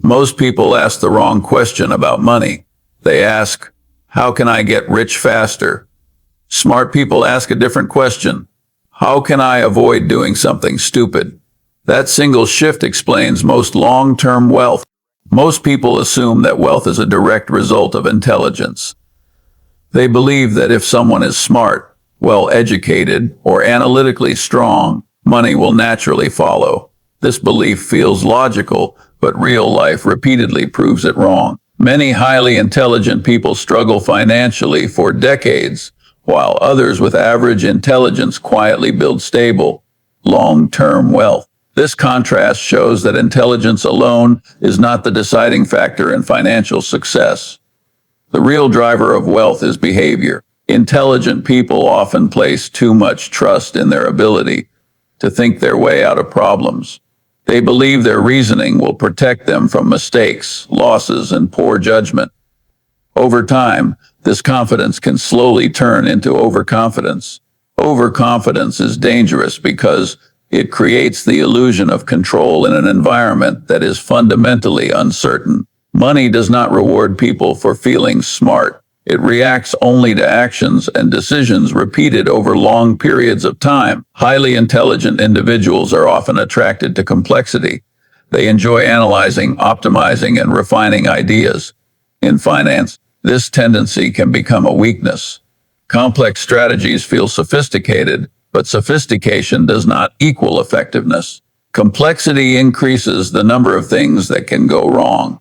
Most people ask the wrong question about money. They ask, how can I get rich faster? Smart people ask a different question. How can I avoid doing something stupid? That single shift explains most long-term wealth. Most people assume that wealth is a direct result of intelligence. They believe that if someone is smart, well-educated, or analytically strong, money will naturally follow. This belief feels logical, but real life repeatedly proves it wrong. Many highly intelligent people struggle financially for decades, while others with average intelligence quietly build stable, long-term wealth. This contrast shows that intelligence alone is not the deciding factor in financial success. The real driver of wealth is behavior. Intelligent people often place too much trust in their ability to think their way out of problems. They believe their reasoning will protect them from mistakes, losses, and poor judgment. Over time, this confidence can slowly turn into overconfidence. Overconfidence is dangerous because it creates the illusion of control in an environment that is fundamentally uncertain. Money does not reward people for feeling smart. It reacts only to actions and decisions repeated over long periods of time. Highly intelligent individuals are often attracted to complexity. They enjoy analyzing, optimizing, and refining ideas. In finance, this tendency can become a weakness. Complex strategies feel sophisticated, but sophistication does not equal effectiveness. Complexity increases the number of things that can go wrong.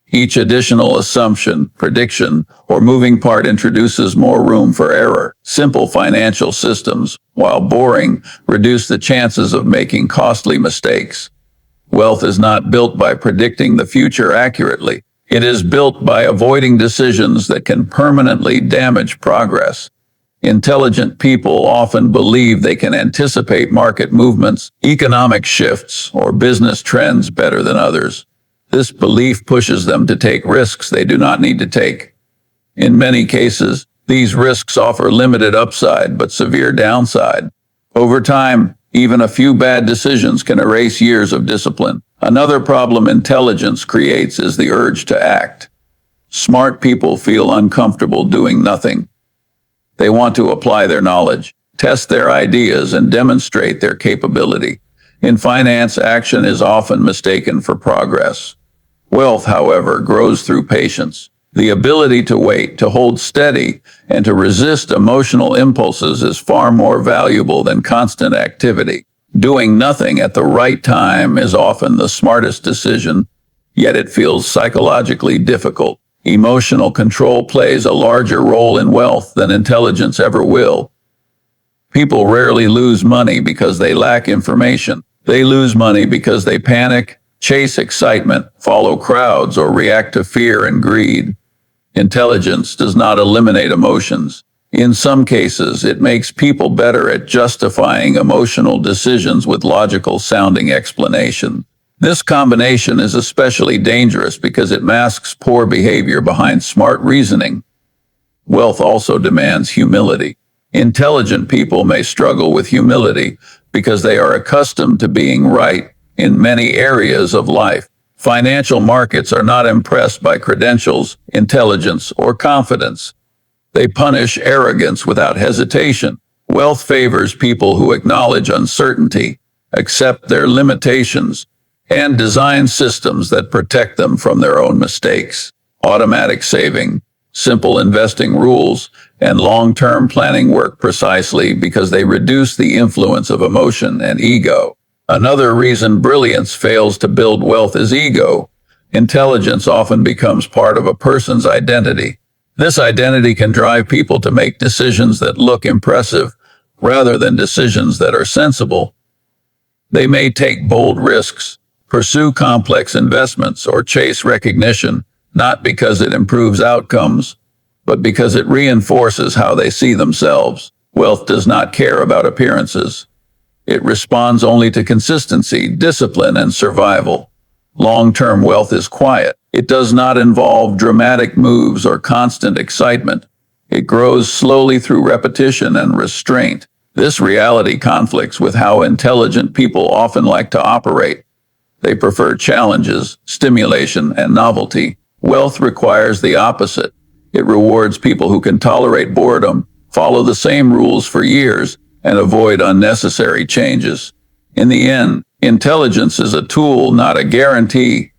Each additional assumption, prediction, or moving part introduces more room for error. Simple financial systems, while boring, reduce the chances of making costly mistakes. Wealth is not built by predicting the future accurately. It is built by avoiding decisions that can permanently damage progress. Intelligent people often believe they can anticipate market movements, economic shifts, or business trends better than others. This belief pushes them to take risks they do not need to take. In many cases, these risks offer limited upside but severe downside. Over time, even a few bad decisions can erase years of discipline. Another problem intelligence creates is the urge to act. Smart people feel uncomfortable doing nothing. They want to apply their knowledge, test their ideas, and demonstrate their capability. In finance, action is often mistaken for progress. Wealth, however, grows through patience. The ability to wait, to hold steady, and to resist emotional impulses is far more valuable than constant activity. Doing nothing at the right time is often the smartest decision, yet it feels psychologically difficult. Emotional control plays a larger role in wealth than intelligence ever will. People rarely lose money because they lack information. They lose money because they panic, chase excitement, follow crowds, or react to fear and greed. Intelligence does not eliminate emotions. In some cases, it makes people better at justifying emotional decisions with logical-sounding explanation. This combination is especially dangerous because it masks poor behavior behind smart reasoning. Wealth also demands humility. Intelligent people may struggle with humility because they are accustomed to being right in many areas of life. Financial markets are not impressed by credentials, intelligence, or confidence. They punish arrogance without hesitation. Wealth favors people who acknowledge uncertainty, accept their limitations, and design systems that protect them from their own mistakes. Automatic saving, simple investing rules, and long-term planning work precisely because they reduce the influence of emotion and ego. Another reason brilliance fails to build wealth is ego. Intelligence often becomes part of a person's identity. This identity can drive people to make decisions that look impressive rather than decisions that are sensible. They may take bold risks, pursue complex investments, or chase recognition, not because it improves outcomes, but because it reinforces how they see themselves. Wealth does not care about appearances. It responds only to consistency, discipline, and survival. Long-term wealth is quiet. It does not involve dramatic moves or constant excitement. It grows slowly through repetition and restraint. This reality conflicts with how intelligent people often like to operate. They prefer challenges, stimulation, and novelty. Wealth requires the opposite. It rewards people who can tolerate boredom, follow the same rules for years, and avoid unnecessary changes. In the end, intelligence is a tool, not a guarantee.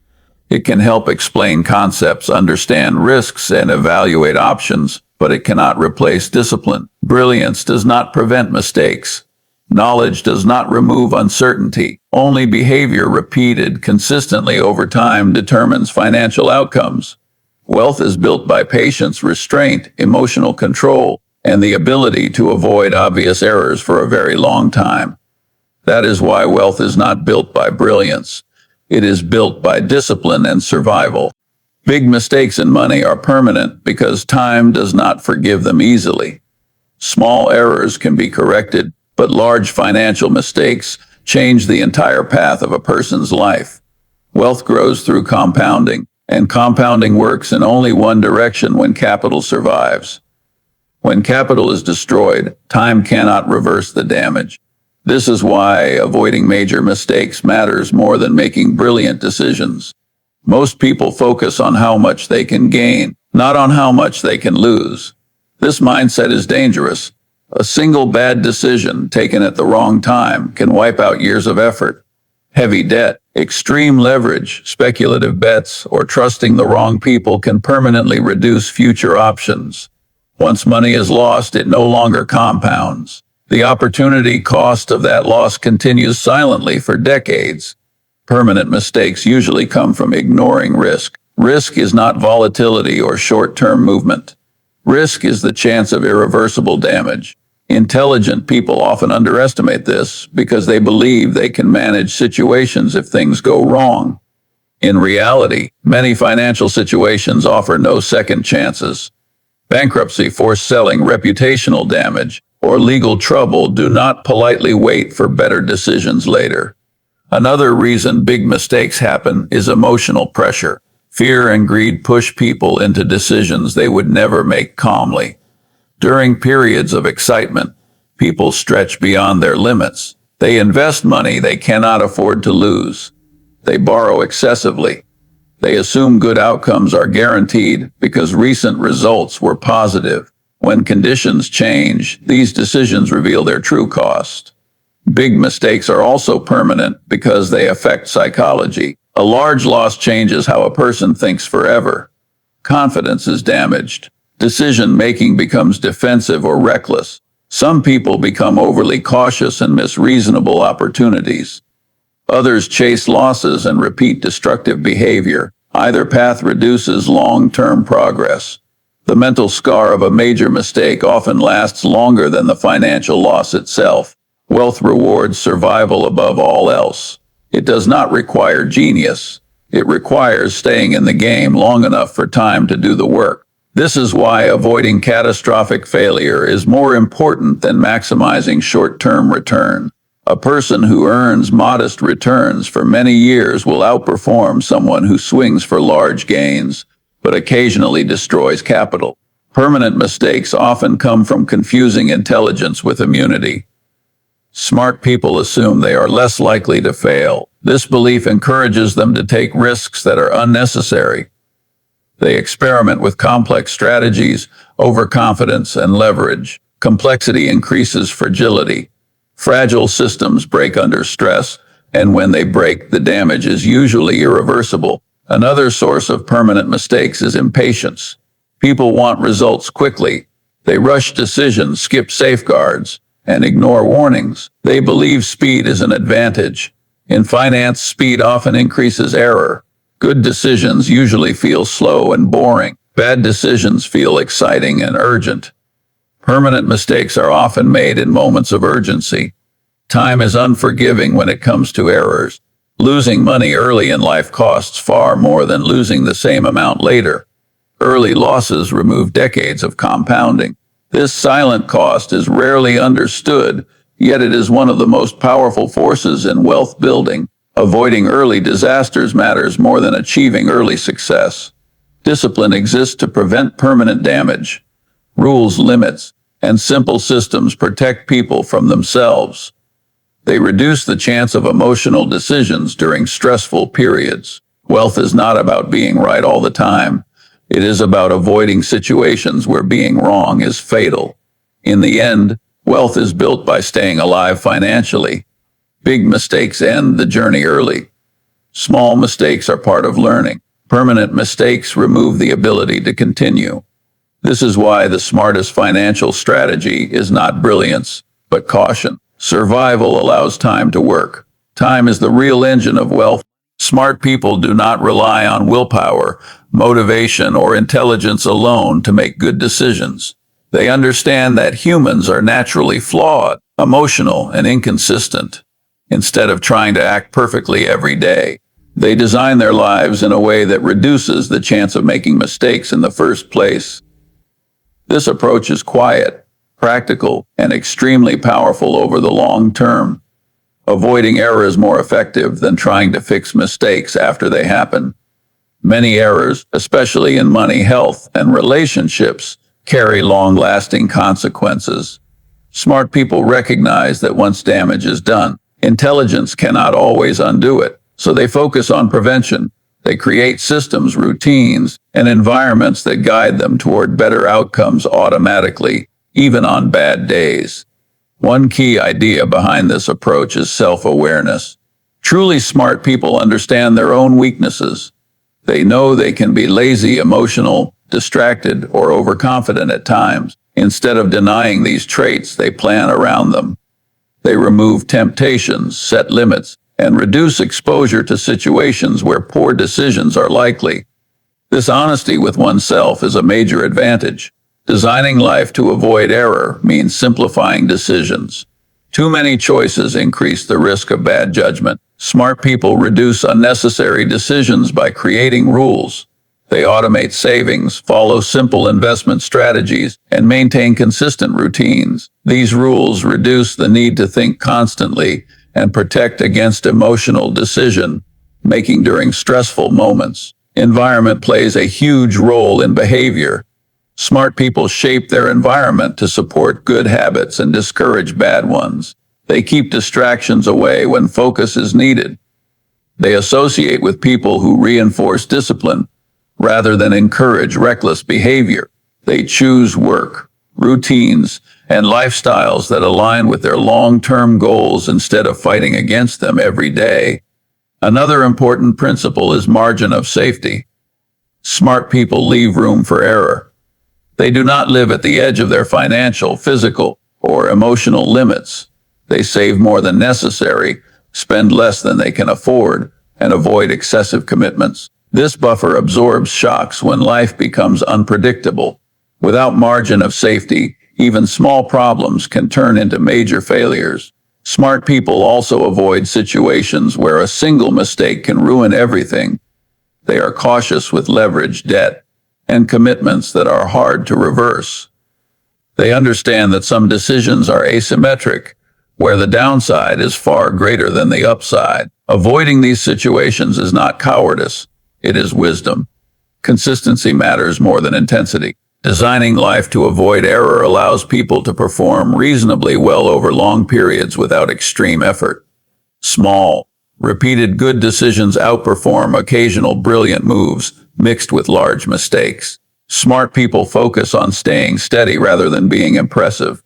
It can help explain concepts, understand risks, and evaluate options, but it cannot replace discipline. Brilliance does not prevent mistakes. Knowledge does not remove uncertainty. Only behavior repeated consistently over time determines financial outcomes. Wealth is built by patience, restraint, emotional control, and the ability to avoid obvious errors for a very long time. That is why wealth is not built by brilliance. It is built by discipline and survival. Big mistakes in money are permanent because time does not forgive them easily. Small errors can be corrected, but large financial mistakes change the entire path of a person's life. Wealth grows through compounding, and compounding works in only one direction when capital survives. When capital is destroyed, time cannot reverse the damage. This is why avoiding major mistakes matters more than making brilliant decisions. Most people focus on how much they can gain, not on how much they can lose. This mindset is dangerous. A single bad decision taken at the wrong time can wipe out years of effort. Heavy debt, extreme leverage, speculative bets, or trusting the wrong people can permanently reduce future options. Once money is lost, it no longer compounds. The opportunity cost of that loss continues silently for decades. Permanent mistakes usually come from ignoring risk. Risk is not volatility or short-term movement. Risk is the chance of irreversible damage. Intelligent people often underestimate this because they believe they can manage situations if things go wrong. In reality, many financial situations offer no second chances. Bankruptcy, forced selling, reputational damage, or legal trouble do not politely wait for better decisions later. Another reason big mistakes happen is emotional pressure. Fear and greed push people into decisions they would never make calmly. During periods of excitement, people stretch beyond their limits. They invest money they cannot afford to lose. They borrow excessively. They assume good outcomes are guaranteed because recent results were positive. When conditions change, these decisions reveal their true cost. Big mistakes are also permanent because they affect psychology. A large loss changes how a person thinks forever. Confidence is damaged. Decision-making becomes defensive or reckless. Some people become overly cautious and miss reasonable opportunities. Others chase losses and repeat destructive behavior. Either path reduces long-term progress. The mental scar of a major mistake often lasts longer than the financial loss itself. Wealth rewards survival above all else. It does not require genius. It requires staying in the game long enough for time to do the work. This is why avoiding catastrophic failure is more important than maximizing short-term return. A person who earns modest returns for many years will outperform someone who swings for large gains, but occasionally destroys capital. Permanent mistakes often come from confusing intelligence with immunity. Smart people assume they are less likely to fail. This belief encourages them to take risks that are unnecessary. They experiment with complex strategies, overconfidence, and leverage. Complexity increases fragility. Fragile systems break under stress, and when they break, the damage is usually irreversible. Another source of permanent mistakes is impatience. People want results quickly. They rush decisions, skip safeguards, and ignore warnings. They believe speed is an advantage. In finance, speed often increases error. Good decisions usually feel slow and boring. Bad decisions feel exciting and urgent. Permanent mistakes are often made in moments of urgency. Time is unforgiving when it comes to errors. Losing money early in life costs far more than losing the same amount later. Early losses remove decades of compounding. This silent cost is rarely understood, yet it is one of the most powerful forces in wealth building. Avoiding early disasters matters more than achieving early success. Discipline exists to prevent permanent damage. Rules, limits, and simple systems protect people from themselves. They reduce the chance of emotional decisions during stressful periods. Wealth is not about being right all the time. It is about avoiding situations where being wrong is fatal. In the end, wealth is built by staying alive financially. Big mistakes end the journey early. Small mistakes are part of learning. Permanent mistakes remove the ability to continue. This is why the smartest financial strategy is not brilliance, but caution. Survival allows time to work. Time is the real engine of wealth. Smart people do not rely on willpower, motivation, or intelligence alone to make good decisions. They understand that humans are naturally flawed, emotional, and inconsistent. Instead of trying to act perfectly every day, they design their lives in a way that reduces the chance of making mistakes in the first place. This approach is quiet, practical, and extremely powerful over the long term. Avoiding error is more effective than trying to fix mistakes after they happen. Many errors, especially in money, health, and relationships, carry long-lasting consequences. Smart people recognize that once damage is done, intelligence cannot always undo it, so they focus on prevention. They create systems, routines, and environments that guide them toward better outcomes automatically, even on bad days. One key idea behind this approach is self-awareness. Truly smart people understand their own weaknesses. They know they can be lazy, emotional, distracted, or overconfident at times. Instead of denying these traits, they plan around them. They remove temptations, set limits, and reduce exposure to situations where poor decisions are likely. This honesty with oneself is a major advantage. Designing life to avoid error means simplifying decisions. Too many choices increase the risk of bad judgment. Smart people reduce unnecessary decisions by creating rules. They automate savings, follow simple investment strategies, and maintain consistent routines. These rules reduce the need to think constantly and protect against emotional decision-making during stressful moments. Environment plays a huge role in behavior. Smart people shape their environment to support good habits and discourage bad ones. They keep distractions away when focus is needed. They associate with people who reinforce discipline rather than encourage reckless behavior. They choose work, routines, and lifestyles that align with their long-term goals instead of fighting against them every day. Another important principle is margin of safety. Smart people leave room for error. They do not live at the edge of their financial, physical, or emotional limits. They save more than necessary, spend less than they can afford, and avoid excessive commitments. This buffer absorbs shocks when life becomes unpredictable. Without margin of safety, even small problems can turn into major failures. Smart people also avoid situations where a single mistake can ruin everything. They are cautious with leverage, debt, and commitments that are hard to reverse. They understand that some decisions are asymmetric, where the downside is far greater than the upside. Avoiding these situations is not cowardice, it is wisdom. Consistency matters more than intensity. Designing life to avoid error allows people to perform reasonably well over long periods without extreme effort. Small, repeated good decisions outperform occasional brilliant moves mixed with large mistakes. Smart people focus on staying steady rather than being impressive.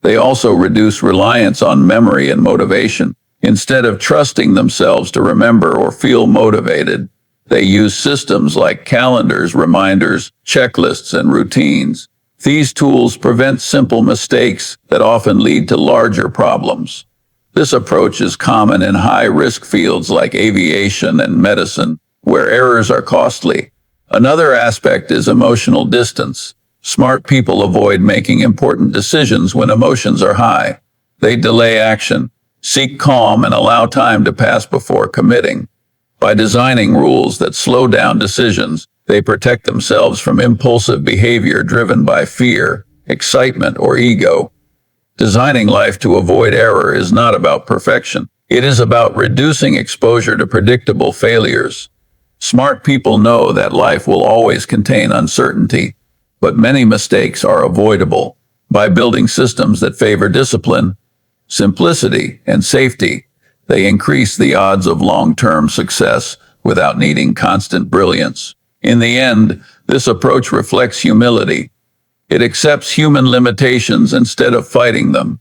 They also reduce reliance on memory and motivation. Instead of trusting themselves to remember or feel motivated, they use systems like calendars, reminders, checklists, and routines. These tools prevent simple mistakes that often lead to larger problems. This approach is common in high-risk fields like aviation and medicine, where errors are costly. Another aspect is emotional distance. Smart people avoid making important decisions when emotions are high. They delay action, seek calm, and allow time to pass before committing. By designing rules that slow down decisions, they protect themselves from impulsive behavior driven by fear, excitement, or ego. Designing life to avoid error is not about perfection. It is about reducing exposure to predictable failures. Smart people know that life will always contain uncertainty, but many mistakes are avoidable. By building systems that favor discipline, simplicity, and safety. They increase the odds of long-term success without needing constant brilliance. In the end, this approach reflects humility. It accepts human limitations instead of fighting them.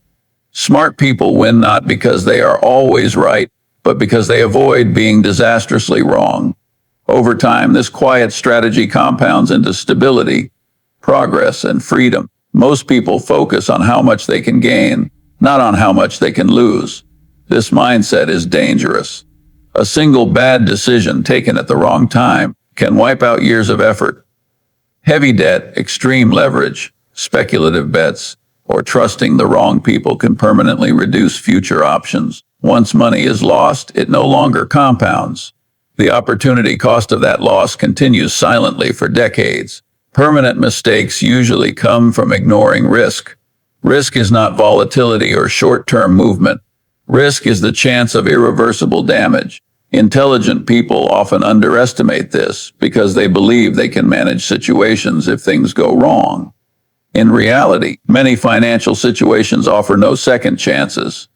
Smart people win not because they are always right, but because they avoid being disastrously wrong. Over time, this quiet strategy compounds into stability, progress, and freedom. Most people focus on how much they can gain, not on how much they can lose. This mindset is dangerous. A single bad decision taken at the wrong time can wipe out years of effort. Heavy debt, extreme leverage, speculative bets, or trusting the wrong people can permanently reduce future options. Once money is lost, it no longer compounds. The opportunity cost of that loss continues silently for decades. Permanent mistakes usually come from ignoring risk. Risk is not volatility or short-term movement. Risk is the chance of irreversible damage. Intelligent people often underestimate this because they believe they can manage situations if things go wrong. In reality, many financial situations offer no second chances.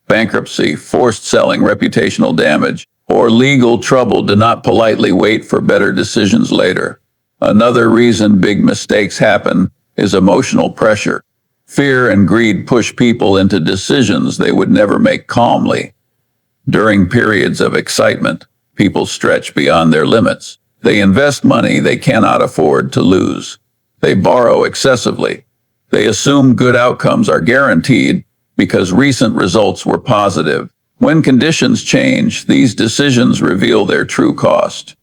Bankruptcy, forced selling, reputational damage, or legal trouble do not politely wait for better decisions later. Another reason big mistakes happen is emotional pressure. Fear and greed push people into decisions they would never make calmly. During periods of excitement, people stretch beyond their limits. They invest money they cannot afford to lose. They borrow excessively. They assume good outcomes are guaranteed because recent results were positive. When conditions change, these decisions reveal their true cost.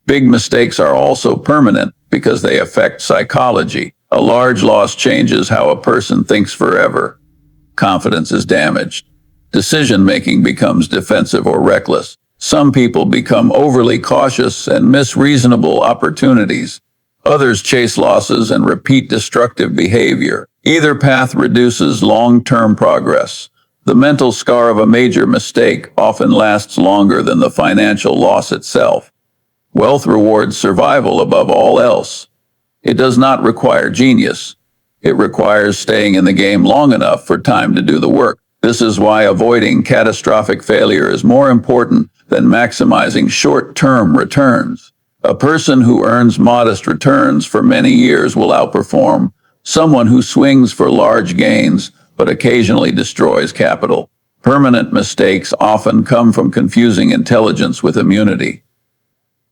Big mistakes are also permanent because they affect psychology. A large loss changes how a person thinks forever. Confidence is damaged. Decision-making becomes defensive or reckless. Some people become overly cautious and miss reasonable opportunities. Others chase losses and repeat destructive behavior. Either path reduces long-term progress. The mental scar of a major mistake often lasts longer than the financial loss itself. Wealth rewards survival above all else. It does not require genius. It requires staying in the game long enough for time to do the work. This is why avoiding catastrophic failure is more important than maximizing short-term returns. A person who earns modest returns for many years will outperform someone who swings for large gains but occasionally destroys capital. Permanent mistakes often come from confusing intelligence with immunity.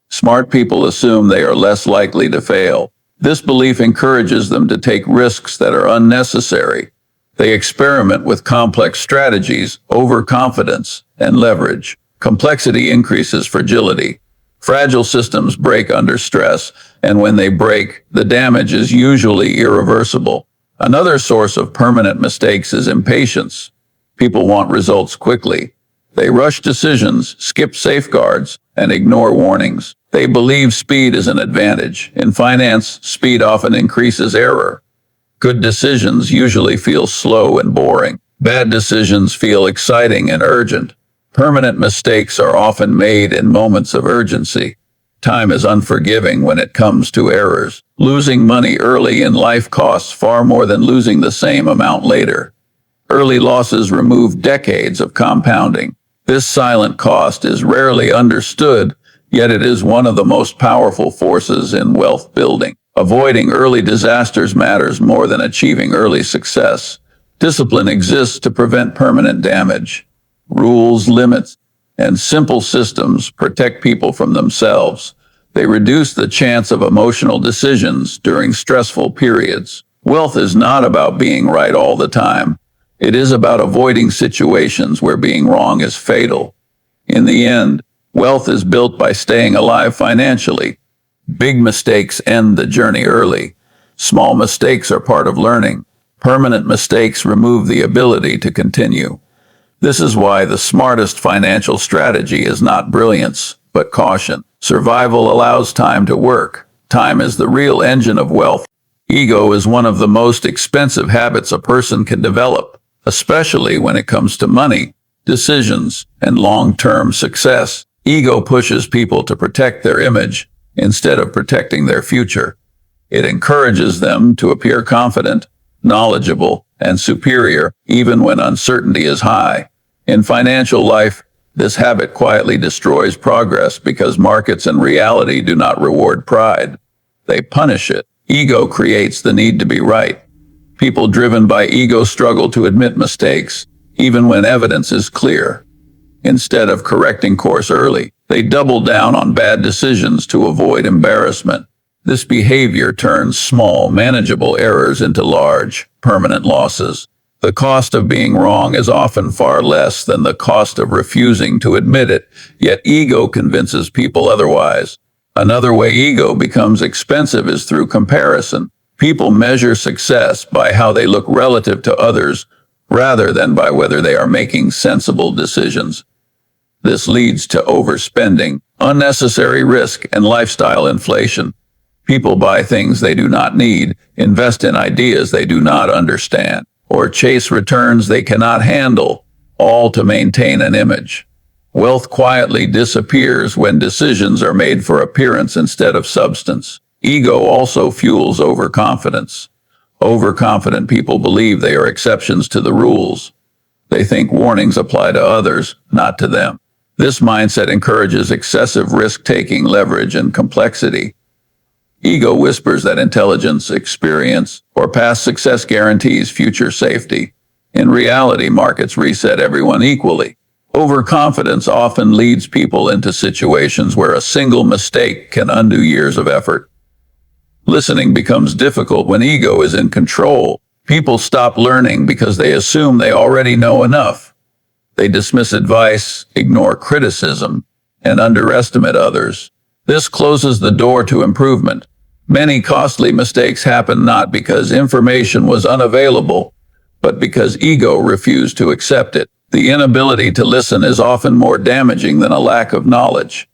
Smart people assume they are less likely to fail. This belief encourages them to take risks that are unnecessary. They experiment with complex strategies, overconfidence, and leverage. Complexity increases fragility. Fragile systems break under stress, and when they break, the damage is usually irreversible. Another source of permanent mistakes is impatience. People want results quickly. They rush decisions, skip safeguards, and ignore warnings. They believe speed is an advantage. In finance, speed often increases error. Good decisions usually feel slow and boring. Bad decisions feel exciting and urgent. Permanent mistakes are often made in moments of urgency. Time is unforgiving when it comes to errors. Losing money early in life costs far more than losing the same amount later. Early losses remove decades of compounding. This silent cost is rarely understood, yet it is one of the most powerful forces in wealth building. Avoiding early disasters matters more than achieving early success. Discipline exists to prevent permanent damage. Rules, limits, and simple systems protect people from themselves. They reduce the chance of emotional decisions during stressful periods. Wealth is not about being right all the time. It is about avoiding situations where being wrong is fatal. In the end, wealth is built by staying alive financially. Big mistakes end the journey early. Small mistakes are part of learning. Permanent mistakes remove the ability to continue. This is why the smartest financial strategy is not brilliance, but caution. Survival allows time to work. Time is the real engine of wealth. Ego is one of the most expensive habits a person can develop, especially when it comes to money, decisions, and long-term success. Ego pushes people to protect their image instead of protecting their future. It encourages them to appear confident, knowledgeable, and superior, even when uncertainty is high. In financial life, this habit quietly destroys progress because markets and reality do not reward pride. They punish it. Ego creates the need to be right. People driven by ego struggle to admit mistakes, even when evidence is clear. Instead of correcting course early, they double down on bad decisions to avoid embarrassment. This behavior turns small, manageable errors into large, permanent losses. The cost of being wrong is often far less than the cost of refusing to admit it, yet ego convinces people otherwise. Another way ego becomes expensive is through comparison. People measure success by how they look relative to others, rather than by whether they are making sensible decisions. This leads to overspending, unnecessary risk, and lifestyle inflation. People buy things they do not need, invest in ideas they do not understand, or chase returns they cannot handle, all to maintain an image. Wealth quietly disappears when decisions are made for appearance instead of substance. Ego also fuels overconfidence. Overconfident people believe they are exceptions to the rules. They think warnings apply to others, not to them. This mindset encourages excessive risk-taking, leverage, and complexity. Ego whispers that intelligence, experience, or past success guarantees future safety. In reality, markets reset everyone equally. Overconfidence often leads people into situations where a single mistake can undo years of effort. Listening becomes difficult when ego is in control. People stop learning because they assume they already know enough. They dismiss advice, ignore criticism, and underestimate others. This closes the door to improvement. Many costly mistakes happen not because information was unavailable, but because ego refused to accept it. The inability to listen is often more damaging than a lack of knowledge.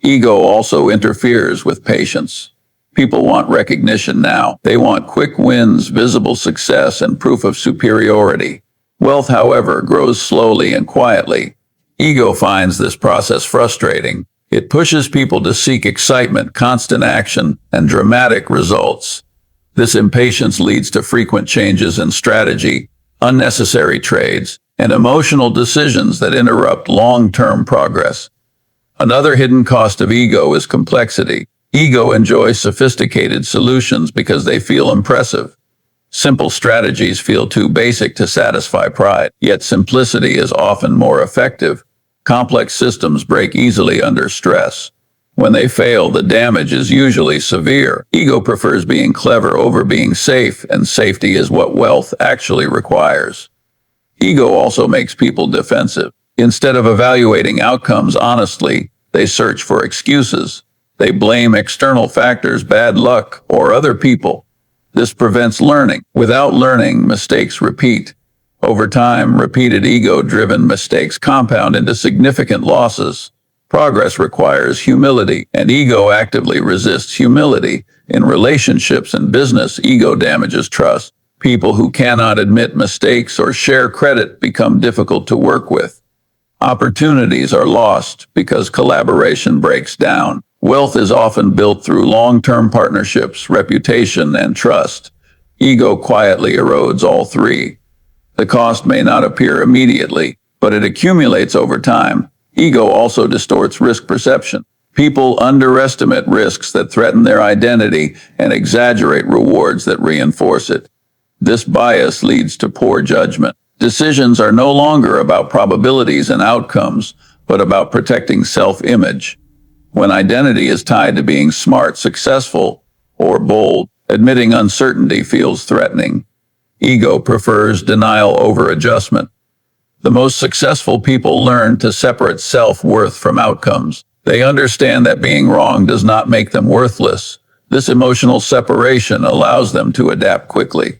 Ego also interferes with patience. People want recognition now. They want quick wins, visible success, and proof of superiority. Wealth, however, grows slowly and quietly. Ego finds this process frustrating. It pushes people to seek excitement, constant action, and dramatic results. This impatience leads to frequent changes in strategy, unnecessary trades, and emotional decisions that interrupt long-term progress. Another hidden cost of ego is complexity. Ego enjoys sophisticated solutions because they feel impressive. Simple strategies feel too basic to satisfy pride, yet simplicity is often more effective. Complex systems break easily under stress. When they fail, the damage is usually severe. Ego prefers being clever over being safe, and safety is what wealth actually requires. Ego also makes people defensive. Instead of evaluating outcomes honestly, they search for excuses. They blame external factors, bad luck, or other people. This prevents learning. Without learning, mistakes repeat. Over time, repeated ego-driven mistakes compound into significant losses. Progress requires humility, and ego actively resists humility. In relationships and business, ego damages trust. People who cannot admit mistakes or share credit become difficult to work with. Opportunities are lost because collaboration breaks down. Wealth is often built through long-term partnerships, reputation, and trust. Ego quietly erodes all three. The cost may not appear immediately, but it accumulates over time. Ego also distorts risk perception. People underestimate risks that threaten their identity and exaggerate rewards that reinforce it. This bias leads to poor judgment. Decisions are no longer about probabilities and outcomes, but about protecting self-image. When identity is tied to being smart, successful, or bold, admitting uncertainty feels threatening. Ego prefers denial over adjustment. The most successful people learn to separate self-worth from outcomes. They understand that being wrong does not make them worthless. This emotional separation allows them to adapt quickly.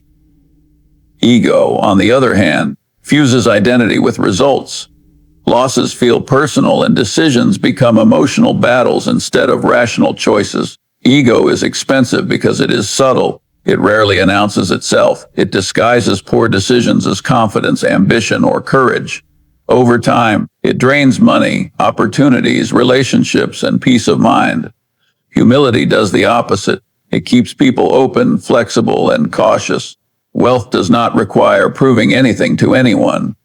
Ego, on the other hand, fuses identity with results. Losses feel personal and decisions become emotional battles instead of rational choices. Ego is expensive because it is subtle. It rarely announces itself. It disguises poor decisions as confidence, ambition, or courage. Over time, it drains money, opportunities, relationships, and peace of mind. Humility does the opposite. It keeps people open, flexible, and cautious. Wealth does not require proving anything to anyone.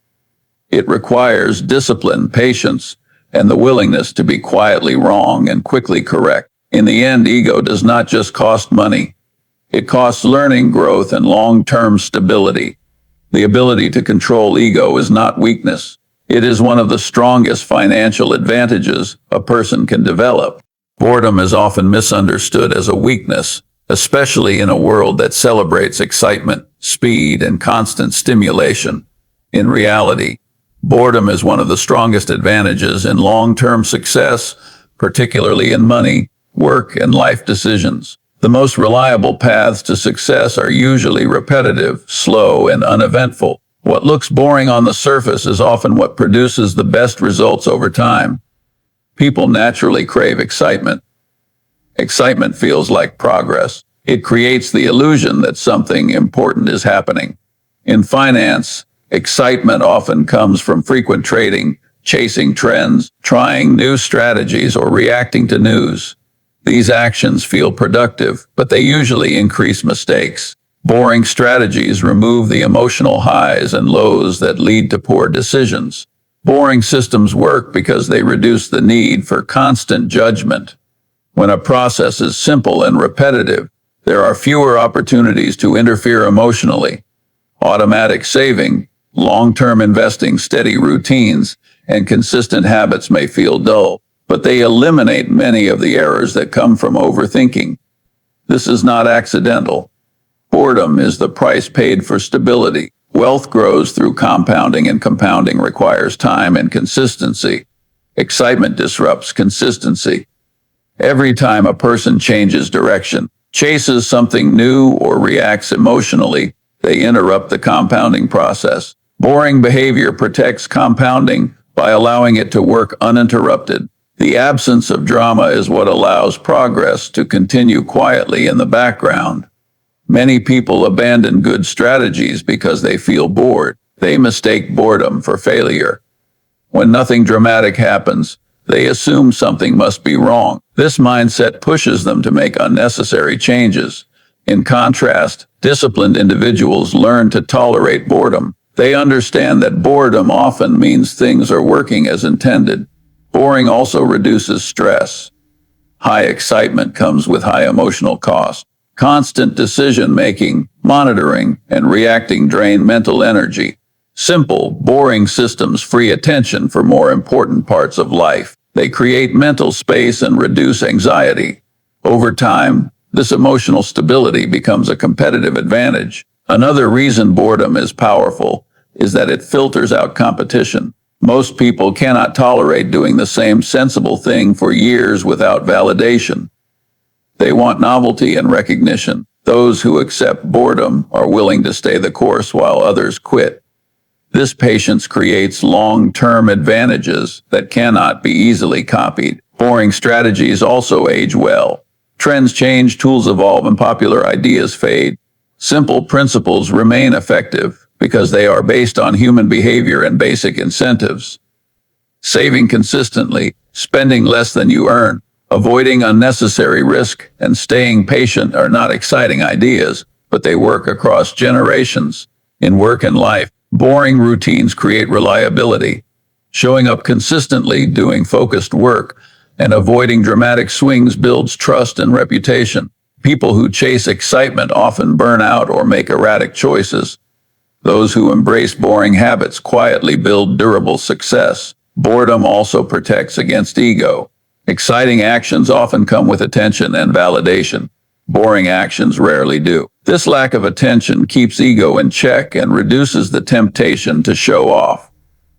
It requires discipline, patience, and the willingness to be quietly wrong and quickly correct. In the end, ego does not just cost money. It costs learning, growth, and long-term stability. The ability to control ego is not weakness. It is one of the strongest financial advantages a person can develop. Boredom is often misunderstood as a weakness, especially in a world that celebrates excitement, speed, and constant stimulation. In reality, boredom is one of the strongest advantages in long-term success, particularly in money, work, and life decisions. The most reliable paths to success are usually repetitive, slow, and uneventful. What looks boring on the surface is often what produces the best results over time. People naturally crave excitement. Excitement feels like progress. It creates the illusion that something important is happening. In finance, excitement often comes from frequent trading, chasing trends, trying new strategies, or reacting to news. These actions feel productive, but they usually increase mistakes. Boring strategies remove the emotional highs and lows that lead to poor decisions. Boring systems work because they reduce the need for constant judgment. When a process is simple and repetitive, there are fewer opportunities to interfere emotionally. Automatic saving, long-term investing, steady routines, and consistent habits may feel dull, but they eliminate many of the errors that come from overthinking. This is not accidental. Boredom is the price paid for stability. Wealth grows through compounding, and compounding requires time and consistency. Excitement disrupts consistency. Every time a person changes direction, chases something new, or reacts emotionally, they interrupt the compounding process. Boring behavior protects compounding by allowing it to work uninterrupted. The absence of drama is what allows progress to continue quietly in the background. Many people abandon good strategies because they feel bored. They mistake boredom for failure. When nothing dramatic happens, they assume something must be wrong. This mindset pushes them to make unnecessary changes. In contrast, disciplined individuals learn to tolerate boredom. They understand that boredom often means things are working as intended. Boring also reduces stress. High excitement comes with high emotional cost. Constant decision-making, monitoring, and reacting drain mental energy. Simple, boring systems free attention for more important parts of life. They create mental space and reduce anxiety. Over time, this emotional stability becomes a competitive advantage. Another reason boredom is powerful is that it filters out competition. Most people cannot tolerate doing the same sensible thing for years without validation. They want novelty and recognition. Those who accept boredom are willing to stay the course while others quit. This patience creates long-term advantages that cannot be easily copied. Boring strategies also age well. Trends change, tools evolve, and popular ideas fade. Simple principles remain effective because they are based on human behavior and basic incentives. Saving consistently, spending less than you earn, avoiding unnecessary risk, and staying patient are not exciting ideas, but they work across generations. In work and life, boring routines create reliability. Showing up consistently, doing focused work, and avoiding dramatic swings builds trust and reputation. People who chase excitement often burn out or make erratic choices. Those who embrace boring habits quietly build durable success. Boredom also protects against ego. Exciting actions often come with attention and validation. Boring actions rarely do. This lack of attention keeps ego in check and reduces the temptation to show off.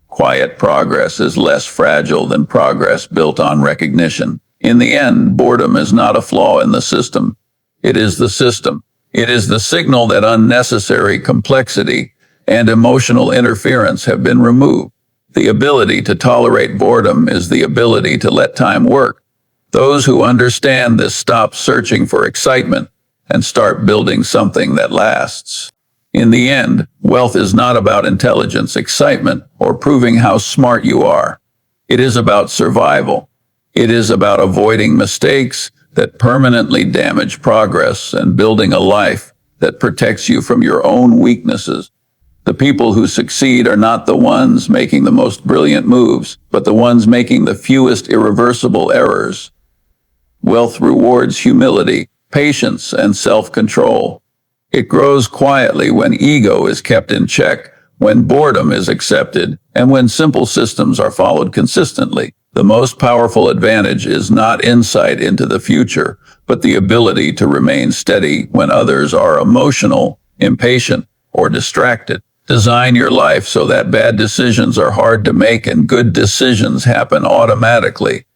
Quiet progress is less fragile than progress built on recognition. In the end, boredom is not a flaw in the system. It is the system. It is the signal that unnecessary complexity and emotional interference have been removed. The ability to tolerate boredom is the ability to let time work. Those who understand this stop searching for excitement and start building something that lasts. In the end, wealth is not about intelligence, excitement, or proving how smart you are. It is about survival. It is about avoiding mistakes that permanently damage progress and building a life that protects you from your own weaknesses. The people who succeed are not the ones making the most brilliant moves, but the ones making the fewest irreversible errors. Wealth rewards humility, patience, and self-control. It grows quietly when ego is kept in check, when boredom is accepted, and when simple systems are followed consistently. The most powerful advantage is not insight into the future, but the ability to remain steady when others are emotional, impatient, or distracted. Design your life so that bad decisions are hard to make and good decisions happen automatically.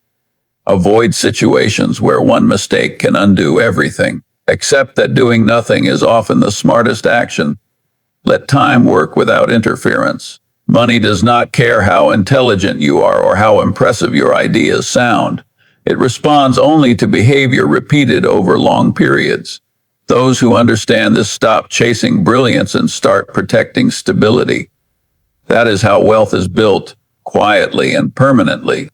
Avoid situations where one mistake can undo everything. Accept that doing nothing is often the smartest action. Let time work without interference. Money does not care how intelligent you are or how impressive your ideas sound. It responds only to behavior repeated over long periods. Those who understand this stop chasing brilliance and start protecting stability. That is how wealth is built, quietly and permanently.